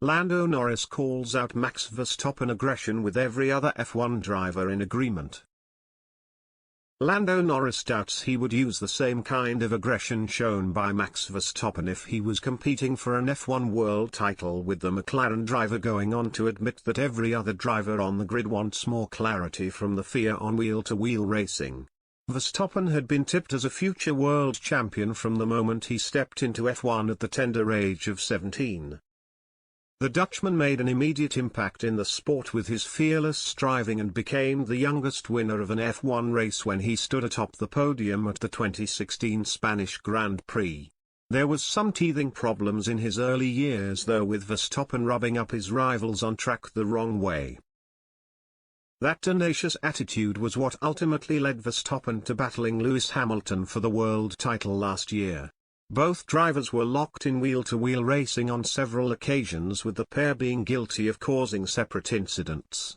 Lando Norris calls out Max Verstappen aggression with every other F1 driver in agreement. Lando Norris doubts he would use the same kind of aggression shown by Max Verstappen if he was competing for an F1 world title, with the McLaren driver going on to admit that every other driver on the grid wants more clarity from the FIA on wheel-to-wheel racing. Verstappen had been tipped as a future world champion from the moment he stepped into F1 at the tender age of 17. The Dutchman made an immediate impact in the sport with his fearless striving and became the youngest winner of an F1 race when he stood atop the podium at the 2016 Spanish Grand Prix. There was some teething problems in his early years though, with Verstappen rubbing up his rivals on track the wrong way. That tenacious attitude was what ultimately led Verstappen to battling Lewis Hamilton for the world title last year. Both drivers were locked in wheel-to-wheel racing on several occasions, with the pair being guilty of causing separate incidents.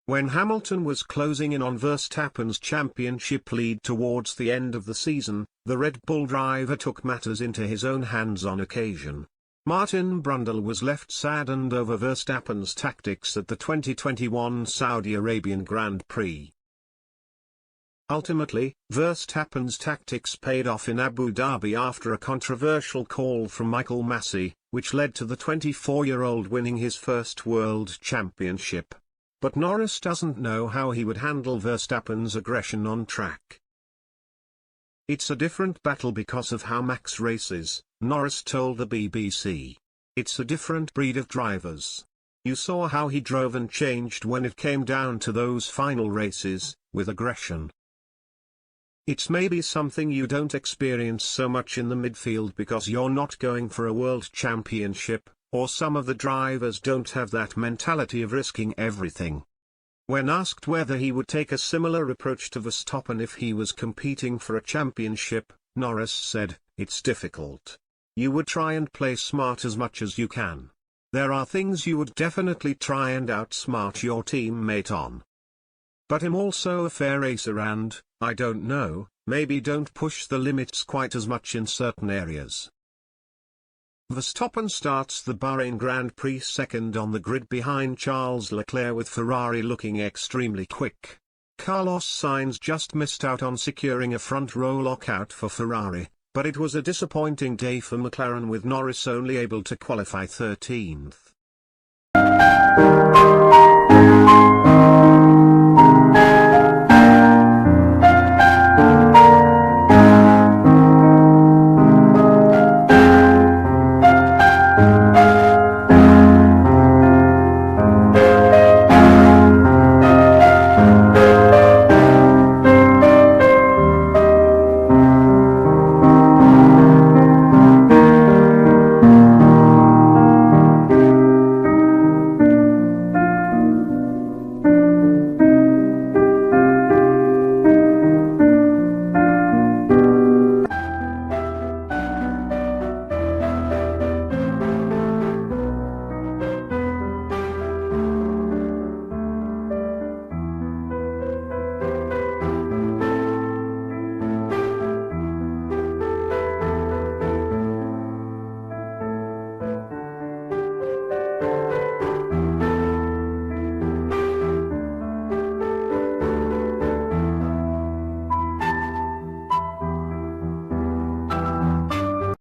When Hamilton was closing in on Verstappen's championship lead towards the end of the season, the Red Bull driver took matters into his own hands on occasion. Martin Brundle was left saddened over Verstappen's tactics at the 2021 Saudi Arabian Grand Prix. Ultimately, Verstappen's tactics paid off in Abu Dhabi after a controversial call from Michael Masi, which led to the 24-year-old winning his first world championship. But Norris doesn't know how he would handle Verstappen's aggression on track. "It's a different battle because of how Max races," Norris told the BBC. "It's a different breed of drivers. You saw how he drove and changed when it came down to those final races, with aggression. It's maybe something you don't experience so much in the midfield because you're not going for a world championship, or some of the drivers don't have that mentality of risking everything." When asked whether he would take a similar approach to Verstappen if he was competing for a championship, Norris said, "It's difficult. You would try and play smart as much as you can. There are things you would definitely try and outsmart your teammate on. But I'm also a fair racer and, I don't know, maybe don't push the limits quite as much in certain areas." Verstappen starts the Bahrain Grand Prix second on the grid behind Charles Leclerc, with Ferrari looking extremely quick. Carlos Sainz just missed out on securing a front row lockout for Ferrari, but it was a disappointing day for McLaren, with Norris only able to qualify 13th.